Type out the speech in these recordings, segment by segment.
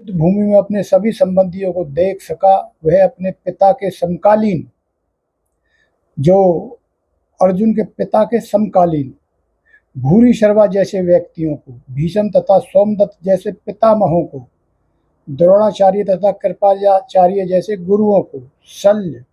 भूमि में अपने सभी संबंधियों को देख सका। वह अपने पिता के समकालीन, जो अर्जुन के पिता के समकालीन भूरी शर्मा जैसे व्यक्तियों को, भीष्म तथा सोमदत्त जैसे पितामहों को, द्रोणाचार्य तथा कृपाचार्य जैसे गुरुओं को, शल्य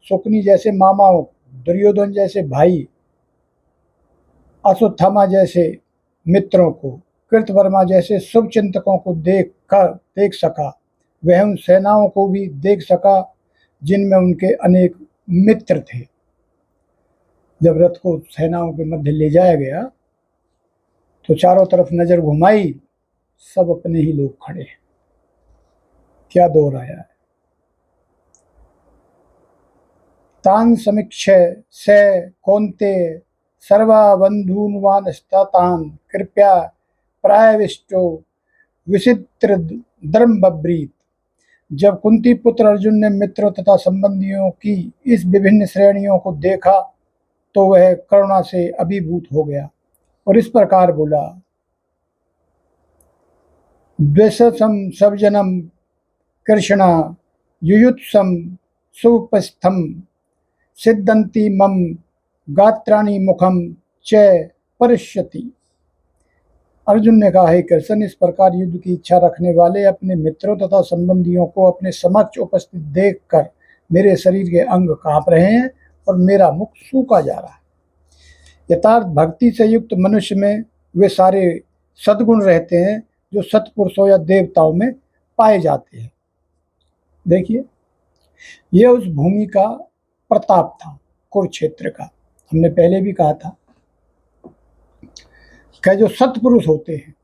शुकनी जैसे मामाओं को, दुर्योधन जैसे भाई, अश्वत्थामा जैसे मित्रों को, कृतवर्मा जैसे शुभ चिंतकों को देख सका। वह उन सेनाओं को भी देख सका जिनमें उनके अनेक मित्र थे। जब रथ को सेनाओं के मध्य ले जाया गया तो चारों तरफ नजर घुमाई, सब अपने ही लोग खड़े हैं। क्या दौर आया है। तान समीक्ष्य से कौन्ते सर्वा बंधून्वान स्तातान कृपया प्रायविष्टो विचित्र धर्म बब्रीत। जब कुंती पुत्र अर्जुन ने मित्रों तथा संबंधियों की इस विभिन्न श्रेणियों को देखा तो वह करुणा से अभिभूत हो गया और इस प्रकार बोला, द्वेषसम सबजनम कृष्णा युयुत्सम सुपस्थम सिद्धंती मम गात्राणि मुखम च परिष्यति। अर्जुन ने कहा, हे कृष्ण, इस प्रकार युद्ध की इच्छा रखने वाले अपने मित्रों तथा संबंधियों को अपने समक्ष उपस्थित देखकर मेरे शरीर के अंग कांप रहे हैं और मेरा मुख सूखा जा रहा है। यथार्थ भक्ति से युक्त मनुष्य में वे सारे सद्गुण रहते हैं जो सत्पुरुषों या देवताओं में पाए जाते हैं। देखिए, यह उस भूमि का प्रताप था, कुरुक्षेत्र का। हमने पहले भी कहा था कि जो सत्पुरुष होते हैं,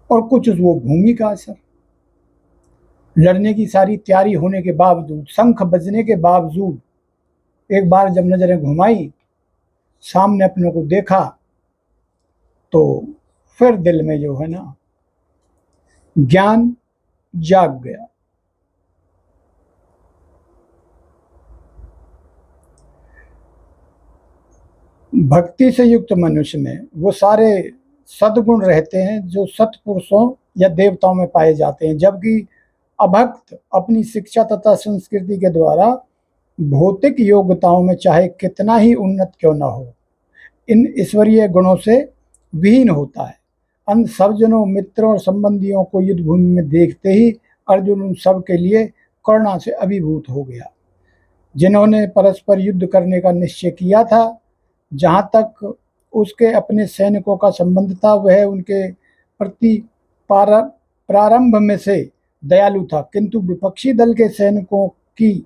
और कुछ वो भूमि का असर, लड़ने की सारी तैयारी होने के बावजूद, शंख बजने के बावजूद, एक बार जब नजरें घुमाई, सामने अपनों को देखा, तो फिर दिल में जो है ना ज्ञान जाग गया। भक्ति से युक्त मनुष्य में वो सारे सद्गुण रहते हैं जो सत्पुरुषों या देवताओं में पाए जाते हैं, जबकि अभक्त अपनी शिक्षा तथा संस्कृति के द्वारा भौतिक योग्यताओं में चाहे कितना ही उन्नत क्यों न हो, इन ईश्वरीय गुणों से विहीन होता है। अन्य सज्जनों, मित्रों और संबंधियों को युद्ध भूमि में देखते ही अर्जुन उन सब के लिए करुणा से अभिभूत हो गया, जिन्होंने परस्पर युद्ध करने का निश्चय किया था। जहाँ तक उसके अपने सैनिकों का संबंध था, वह उनके प्रति प्रारंभ में से दयालु था, किंतु विपक्षी दल के सैनिकों की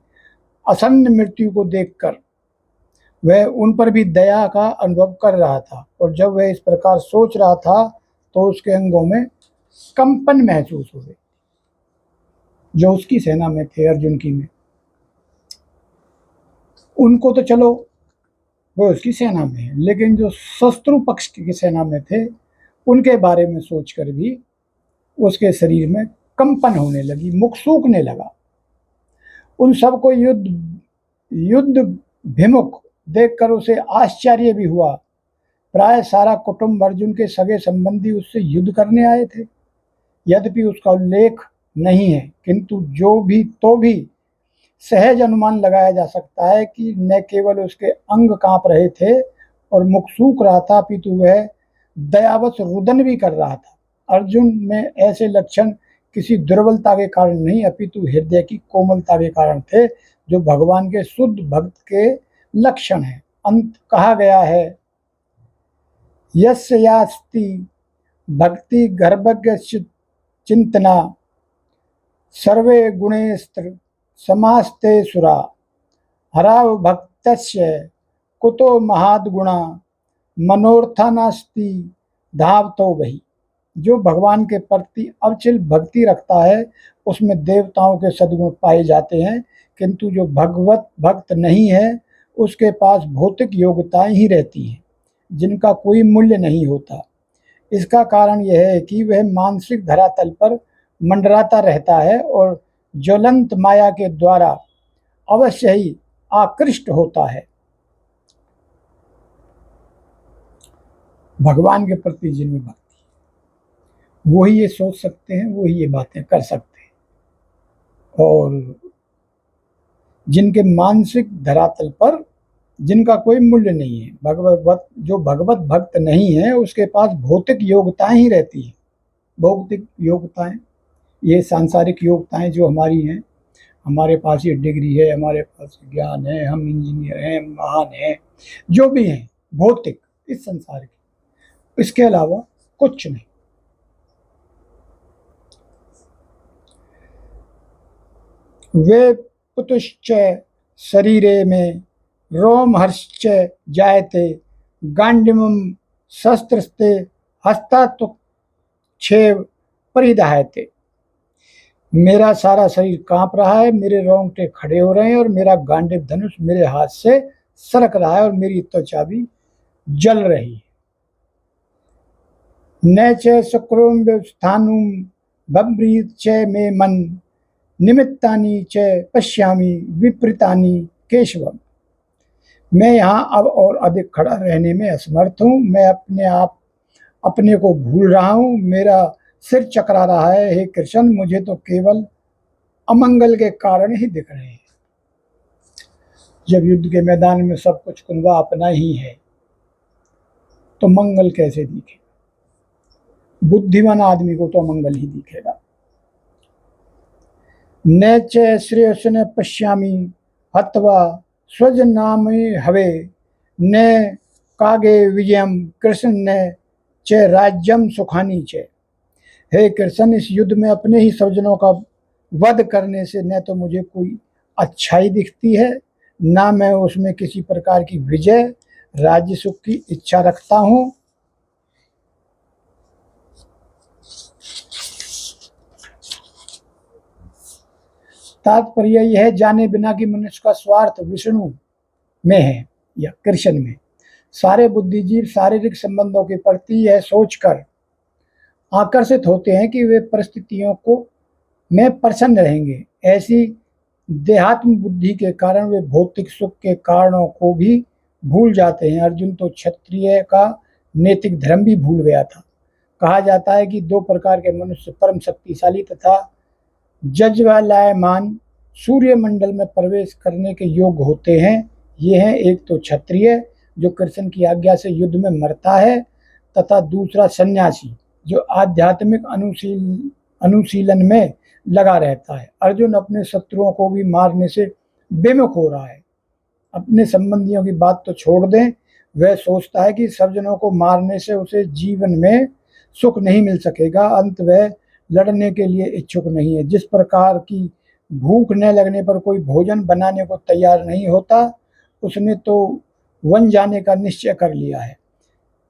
आसन्न मृत्यु को देखकर वह उन पर भी दया का अनुभव कर रहा था। और जब वह इस प्रकार सोच रहा था तो उसके अंगों में कंपन महसूस हो गई, जो उसकी सेना में थे, अर्जुन की में। उनको तो चलो वो उसकी सेना में है, लेकिन जो शत्रु पक्ष की सेना में थे, उनके बारे में सोचकर भी उसके शरीर में कंपन होने लगी, मुख सूखने लगा। उन सबको युद्ध विमुख देखकर उसे आश्चर्य भी हुआ। प्राय सारा कुटुंब, अर्जुन के सगे संबंधी उससे युद्ध करने आए थे। यद्यपि उसका उल्लेख नहीं है, किंतु जो भी तो भी सहज अनुमान लगाया जा सकता है कि न केवल उसके अंग कांप रहे थे और मुख सूख रहा था, अपितु वह दयावश रुदन भी कर रहा था। अर्जुन में ऐसे लक्षण किसी दुर्बलता के कारण नहीं, अपितु हृदय की कोमलता के कारण थे, जो भगवान के शुद्ध भक्त के लक्षण है। अंत कहा गया है, यस्य यास्ति भक्ति गर्भज्ञ चिंतना सर्वे गुणेस्त्र समास्ते सुरा हराव भक्तस्य कुतो महाद्गुणा मनोर्था नास्ति धावतो वही। जो भगवान के प्रति अविचल भक्ति रखता है, उसमें देवताओं के सद्गुण पाए जाते हैं, किंतु जो भगवत भक्त नहीं है, उसके पास भौतिक योग्यताएं ही रहती हैं, जिनका कोई मूल्य नहीं होता। इसका कारण यह है कि वह मानसिक धरातल पर मंडराता रहता है और ज्वलंत माया के द्वारा अवश्य ही आकृष्ट होता है। भगवान के प्रति जिनमें भक्ति, वही ये सोच सकते हैं, वही ये बातें कर सकते हैं। और जिनके मानसिक धरातल पर जिनका कोई मूल्य नहीं है, जो भगवत भक्त नहीं है उसके पास भौतिक योग्यताएं ही रहती हैं। भौतिक योग्यताएं, ये सांसारिक योग्यताएं जो हमारी हैं, हमारे पास ये डिग्री है, हमारे पास ज्ञान है, हम इंजीनियर हैं, महान हैं, जो भी हैं भौतिक इस संसार की, इसके अलावा कुछ नहीं। वे पुतुश्च शरीरे में रोमहर्श्च जायते गांडिमं शस्त्रस्ते हस्ताक्षेप परिधायते। मेरा सारा शरीर कांप रहा है, मेरे रोंगटे खड़े हो रहे हैं और मेरा गांडीव धनुष मेरे हाथ से सरक रहा है और मेरी त्वचा भी जल रही है। न च शुक्रम स्थानुम बब्रीत च मे मन निमित्तानि च पश्यामि विपरीतानि केशवम। मैं यहाँ अब और अधिक खड़ा रहने में असमर्थ हूँ, मैं अपने को भूल रहा हूँ, मेरा सिर चकरा रहा है। हे कृष्ण, मुझे तो केवल अमंगल के कारण ही दिख रहे हैं। जब युद्ध के मैदान में सब कुछ कुनबा अपना ही है तो मंगल कैसे दिखे? बुद्धिमान आदमी को तो मंगल ही दिखेगा। न च श्रेयसन पश्यामि हत्वा स्वजनाम हवे न कागे विजयम कृष्ण न च राज्यम सुखानी च। हे कृष्ण, इस युद्ध में अपने ही स्वजनों का वध करने से न तो मुझे कोई अच्छाई दिखती है, ना मैं उसमें किसी प्रकार की विजय राज्य सुख की इच्छा रखता हूँ। तात्पर्य यह है, जाने बिना कि मनुष्य का स्वार्थ विष्णु में है या कृष्ण में। सारे बुद्धिजीव शारीरिक संबंधों के प्रति यह सोचकर आकर्षित होते हैं कि वे परिस्थितियों को में प्रसन्न रहेंगे। ऐसी देहात्म बुद्धि के कारण वे भौतिक सुख के कारणों को भी भूल जाते हैं। अर्जुन तो क्षत्रिय का नैतिक धर्म भी भूल गया था। कहा जाता है कि दो प्रकार के मनुष्य परम शक्तिशाली तथा जज्बालायमान सूर्यमंडल में प्रवेश करने के योग्य होते हैं। ये हैं, एक तो क्षत्रिय जो कृष्ण की आज्ञा से युद्ध में मरता है, तथा दूसरा सन्यासी जो आध्यात्मिक अनुशीलन में लगा रहता है। अर्जुन अपने शत्रुओं को भी मारने से बेमुख हो रहा है। अपने संबंधियों की बात तो छोड़ दें, वह सोचता है कि सज्जनों को मारने से उसे जीवन में सुख नहीं मिल सकेगा। अंत वह लड़ने के लिए इच्छुक नहीं है। जिस प्रकार की भूख न लगने पर कोई भोजन बनाने को तैयार नहीं होता, उसने तो वन जाने का निश्चय कर लिया है,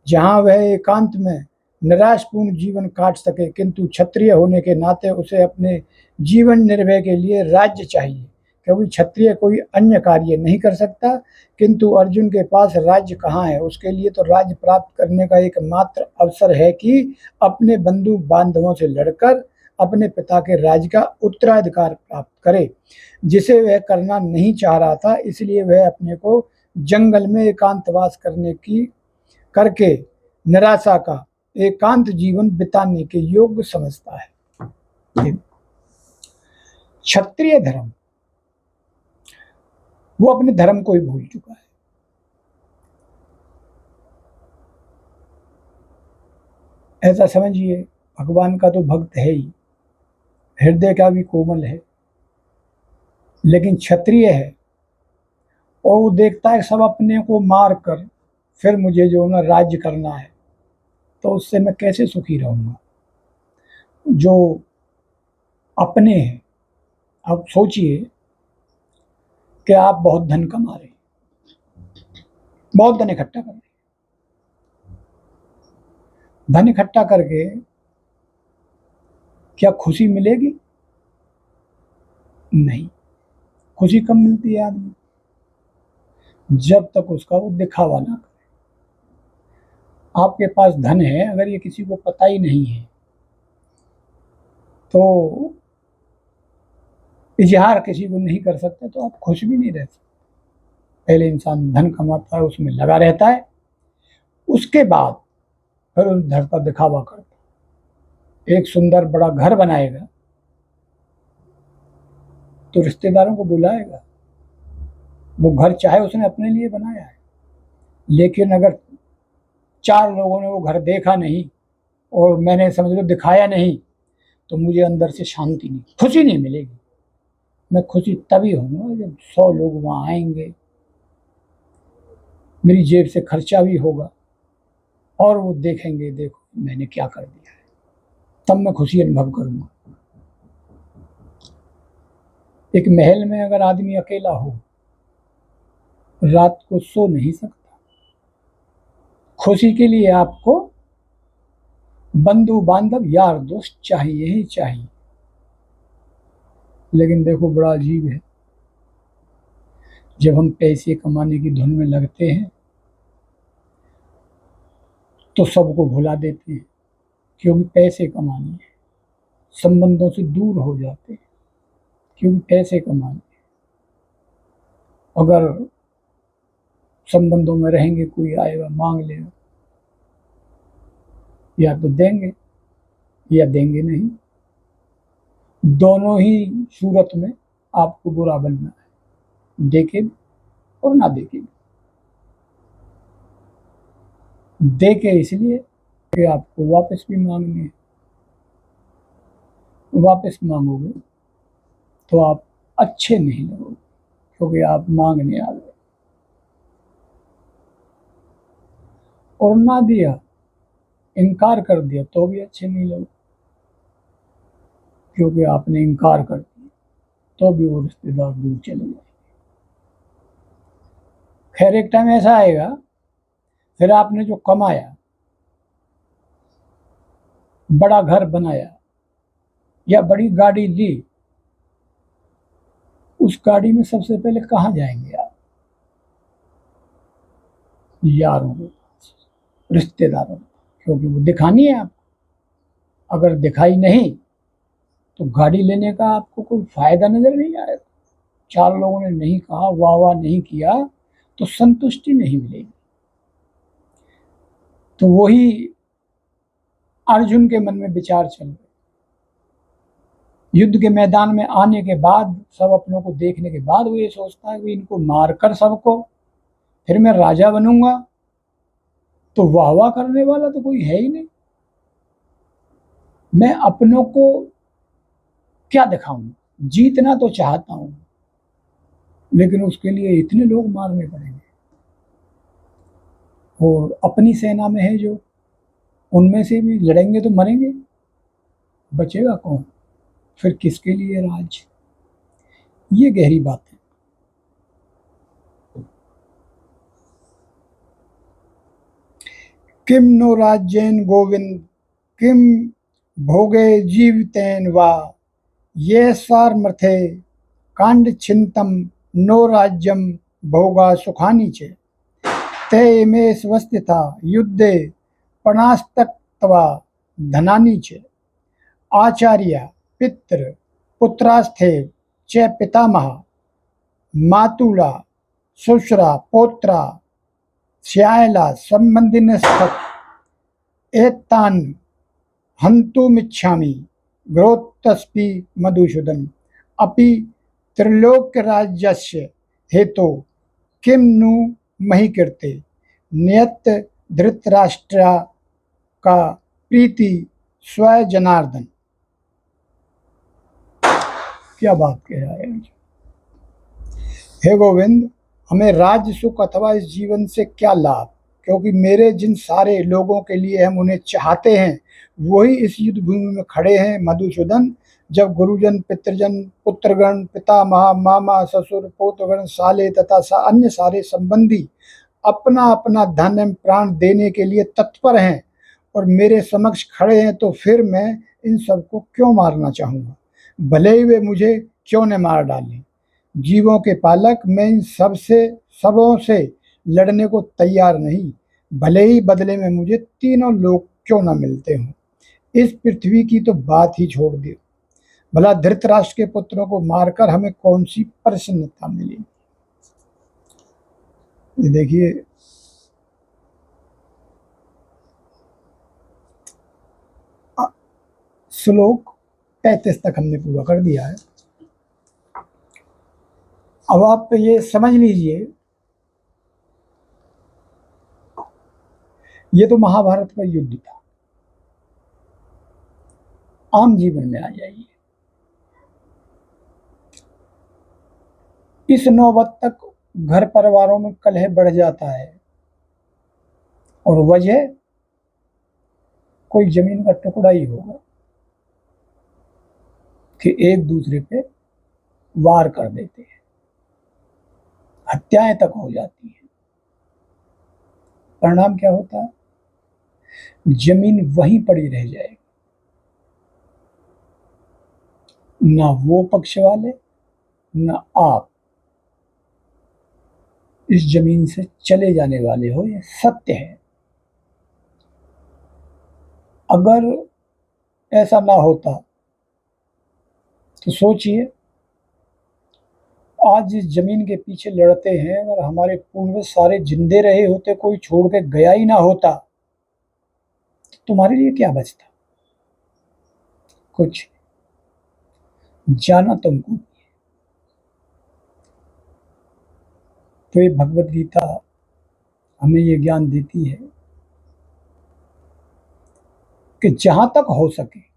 जहाँ वह एकांत में निराशपूर्ण जीवन काट सके। किंतु क्षत्रिय होने के नाते उसे अपने जीवन निर्वाह के लिए राज्य चाहिए, क्योंकि क्षत्रिय कोई अन्य कार्य नहीं कर सकता। किंतु अर्जुन के पास राज्य कहाँ है? उसके लिए तो राज्य प्राप्त करने का एकमात्र अवसर है कि अपने बंधु बांधवों से लड़कर अपने पिता के राज्य का उत्तराधिकार प्राप्त करे, जिसे वह करना नहीं चाह रहा था। इसलिए वह अपने को जंगल में एकांतवास करके निराशा का एकांत जीवन बिताने के योग्य समझता है। क्षत्रिय धर्म, वो अपने धर्म को ही भूल चुका है। ऐसा समझिए, भगवान का तो भक्त है ही, हृदय का भी कोमल है, लेकिन क्षत्रिय है और वो देखता है सब अपने को मार कर फिर मुझे जो ना राज्य करना है, तो उससे मैं कैसे सुखी रहूँगा। जो अपने हैं, अब सोचिए कि आप बहुत धन कमा रहे हैं, बहुत धन इकट्ठा कर रहे हैं। धन इकट्ठा करके क्या खुशी मिलेगी? नहीं, खुशी कब मिलती है आदमी? जब तक उसका वो दिखावा ना करे। आपके पास धन है, अगर ये किसी को पता ही नहीं है तो इजहार किसी को नहीं कर सकते, तो आप खुश भी नहीं रह सकते। पहले इंसान धन कमाता है, उसमें लगा रहता है, उसके बाद फिर उस धन का दिखावा करता है। एक सुंदर बड़ा घर बनाएगा तो रिश्तेदारों को बुलाएगा। वो घर चाहे उसने अपने लिए बनाया है, लेकिन अगर 4 लोगों ने वो घर देखा नहीं और मैंने समझ लो दिखाया नहीं, तो मुझे अंदर से शांति नहीं, खुशी नहीं मिलेगी। मैं खुशी तभी होऊंगा जब 100 लोग वहाँ आएंगे, मेरी जेब से खर्चा भी होगा और वो देखेंगे देखो मैंने क्या कर दिया है, तब मैं खुशी अनुभव करूंगा। एक महल में अगर आदमी अकेला हो, रात को सो नहीं सकता। खुशी के लिए आपको बंधु बांधव यार दोस्त चाहिए ही चाहिए। लेकिन देखो बड़ा अजीब है, जब हम पैसे कमाने की धुन में लगते हैं तो सबको भुला देते हैं, क्योंकि पैसे कमाने हैं। संबंधों से दूर हो जाते हैं क्योंकि पैसे कमाने हैं। अगर संबंधों में रहेंगे, कोई आएगा मांग लेगा, या तो देंगे या देंगे नहीं। दोनों ही सूरत में आपको बुरा बनना है, देके भी और ना देके भी। देके इसलिए कि आपको वापस भी मांगने हैं, वापस मांगोगे तो आप अच्छे नहीं लगोगे क्योंकि आप मांगने आ गए। और ना दिया, इनकार कर दिया तो भी अच्छे नहीं लगोगे क्योंकि आपने इनकार कर दिया, तो भी वो रिश्तेदार दूर चले जाए। खैर एक टाइम ऐसा आएगा, फिर आपने जो कमाया, बड़ा घर बनाया या बड़ी गाड़ी ली, उस गाड़ी में सबसे पहले कहाँ जाएंगे आप? यारों के पास, रिश्तेदारों के, क्योंकि वो दिखानी है आपको। अगर दिखाई नहीं तो गाड़ी लेने का आपको कोई फायदा नजर नहीं आएगा। 4 लोगों ने नहीं कहा, वाह वाह नहीं किया, तो संतुष्टि नहीं मिलेगी। तो वही अर्जुन के मन में विचार चल रहे। युद्ध के मैदान में आने के बाद, सब अपनों को देखने के बाद वो ये सोचता है कि इनको मारकर सबको फिर मैं राजा बनूंगा, तो वाह वाह करने वाला तो कोई है ही नहीं। मैं अपनों को क्या दिखाऊं? जीतना तो चाहता हूं, लेकिन उसके लिए इतने लोग मारने पड़ेंगे। और अपनी सेना में है जो, उनमें से भी लड़ेंगे तो मरेंगे, बचेगा कौन? फिर किसके लिए राज? ये गहरी बात है। किम नो राज्येन गोविंद किम भोगे जीवितेन वा ये सारमर्थे कांड छिंतम नो राज्यम भोगा सुखानी चे ते इमे स्वस्थिता युद्धे पणास्तक्त्वा धनानी चे आचार्य पितृ पुत्रास्थे च पितामह मातुला शुश्रा पौत्रा श्यायला संबंधिनस्तत् एतान् हन्तुमिच्छामि ग्रोतस्पि मधुसूदन अपि त्रिलोक्यराज्यस्य हेतो किं नु मही कृते नियत धृतराष्ट्र का प्रीति स्वय जनार्दन। क्या बात कह रहा है? हे गोविंद, हमें राज्य सुख अथवा इस जीवन से क्या लाभ, क्योंकि मेरे जिन सारे लोगों के लिए हम उन्हें चाहते हैं वही इस युद्ध भूमि में खड़े हैं मधुसूदन। जब गुरुजन, पितृजन, पुत्रगण, पितामह, मामा, ससुर, पौत्रगण, साले तथा अन्य सारे संबंधी अपना अपना धन एवं प्राण देने के लिए तत्पर हैं और मेरे समक्ष खड़े हैं, तो फिर मैं इन सबको क्यों मारना चाहूँगा? भले ही वे मुझे क्यों न मार डालें। जीवों के पालक, मैं इन सबों से लड़ने को तैयार नहीं, भले ही बदले में मुझे तीनों लोग क्यों न मिलते हों। इस पृथ्वी की तो बात ही छोड़ दे, भला धृतराष्ट्र के पुत्रों को मारकर हमें कौन सी प्रसन्नता मिली? ये देखिए, श्लोक 35 तक हमने पूरा कर दिया है। अब आप ये समझ लीजिए, ये तो महाभारत का युद्ध था। आम जीवन में आ जाइए। इस नौबत तक घर परिवारों में कलह बढ़ जाता है, और वजह कोई जमीन का टुकड़ा ही होगा कि एक दूसरे पे वार कर देते हैं, हत्याएं तक हो जाती हैं। परिणाम क्या होता है? जमीन वहीं पड़ी रह जाएगी, ना वो पक्ष वाले ना आप इस जमीन से चले जाने वाले हो। ये सत्य है। अगर ऐसा ना होता तो सोचिए, आज जिस जमीन के पीछे लड़ते हैं, अगर हमारे पूर्वज सारे जिंदे रहे होते, कोई छोड़ के गया ही ना होता, तो तुम्हारे लिए क्या बचता? कुछ। जाना तुमको। तो ये भगवत गीता हमें ये ज्ञान देती है कि जहां तक हो सके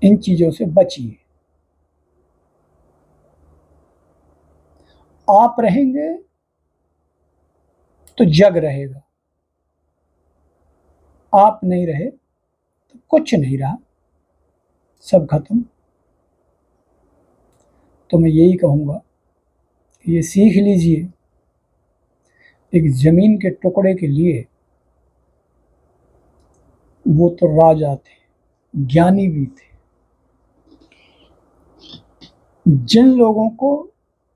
इन चीजों से बचिए। आप रहेंगे तो जग रहेगा, आप नहीं रहे तो कुछ नहीं रहा, सब खत्म। तो मैं यही कहूंगा कि ये सीख लीजिए, एक जमीन के टुकड़े के लिए वो तो राजा थे, ज्ञानी भी थे। जिन लोगों को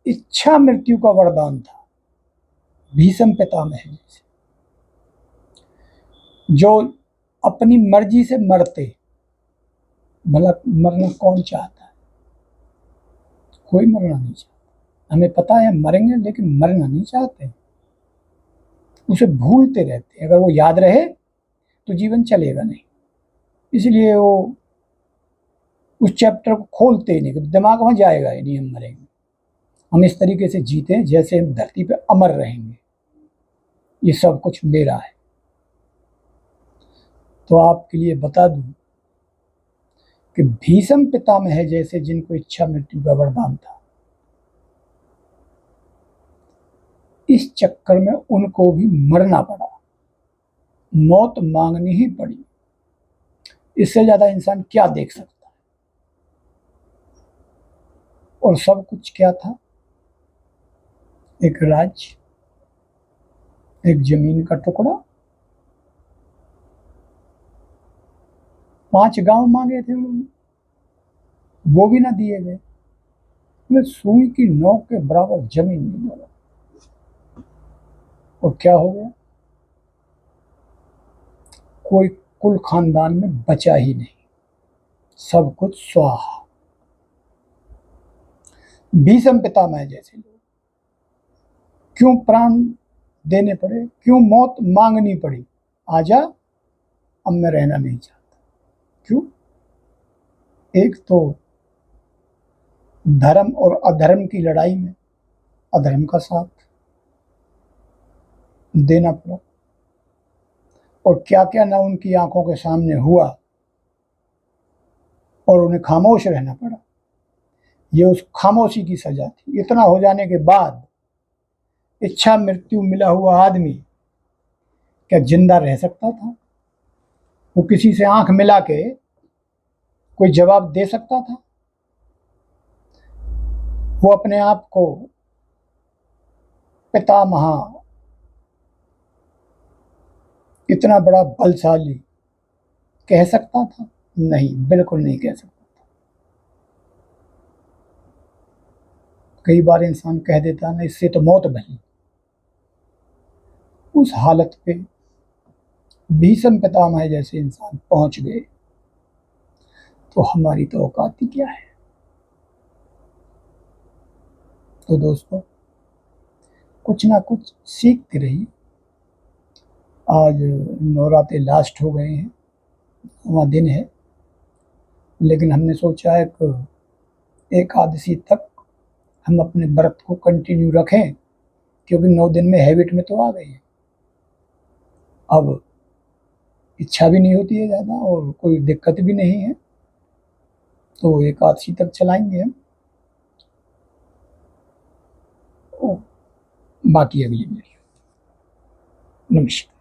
इच्छा मृत्यु का वरदान था, भीष्म पितामह जैसे, जो अपनी मर्जी से मरते। भला मरना कौन चाहता है? कोई मरना नहीं चाहता। हमें पता है मरेंगे, लेकिन मरना नहीं चाहते, उसे भूलते रहते। अगर वो याद रहे तो जीवन चलेगा नहीं, इसलिए वो उस चैप्टर को खोलते ही नहीं, दिमाग में जाएगा ही नहीं हम मरेंगे। हम इस तरीके से जीते जैसे हम धरती पे अमर रहेंगे, ये सब कुछ मेरा है। तो आपके लिए बता दूं कि भीष्म पितामह जैसे जिनको इच्छा मृत्यु का वरदान था, इस चक्कर में उनको भी मरना पड़ा, मौत मांगनी ही पड़ी। इससे ज्यादा इंसान क्या देख सकता है? और सब कुछ क्या था? एक राज्य, एक जमीन का टुकड़ा, 5 गांव मांगे थे उन्होंने, वो भी ना दिए गए। मैं सुई की नोक के बराबर जमीन नहीं बोला। और क्या हो गया? कोई कुल खानदान में बचा ही नहीं, सब कुछ स्वाहा। भीष्म पितामह जैसे लोग क्यों प्राण देने पड़े, क्यों मौत मांगनी पड़ी? आजा, अब मैं रहना नहीं चाहता। क्यों? एक तो धर्म और अधर्म की लड़ाई में अधर्म का साथ देना पड़ा, और क्या क्या ना उनकी आंखों के सामने हुआ, और उन्हें खामोश रहना पड़ा। ये उस खामोशी की सजा थी। इतना हो जाने के बाद इच्छा मृत्यु मिला हुआ आदमी क्या जिंदा रह सकता था? वो किसी से आंख मिला के कोई जवाब दे सकता था? वो अपने आप को पितामह, इतना बड़ा बलशाली कह सकता था? नहीं, बिल्कुल नहीं कह सकता था। कई बार इंसान कह देता ना, इससे तो मौत भली। उस हालत पे भीष्म पितामह जैसे इंसान पहुंच गए, तो हमारी तो औकात ही क्या है? तो दोस्तों, कुछ ना कुछ सीखते रहिए। आज नवरात्रे लास्ट हो गए हैं, दिन है, लेकिन हमने सोचा है कि एकादशी तक हम अपने व्रत को कंटिन्यू रखें, क्योंकि 9 दिन में हैबिट में तो आ गई है। अब इच्छा भी नहीं होती है ज़्यादा और कोई दिक्कत भी नहीं है, तो एकादशी तक चलाएंगे हम। बाकी अगली वीडियो। नमस्कार।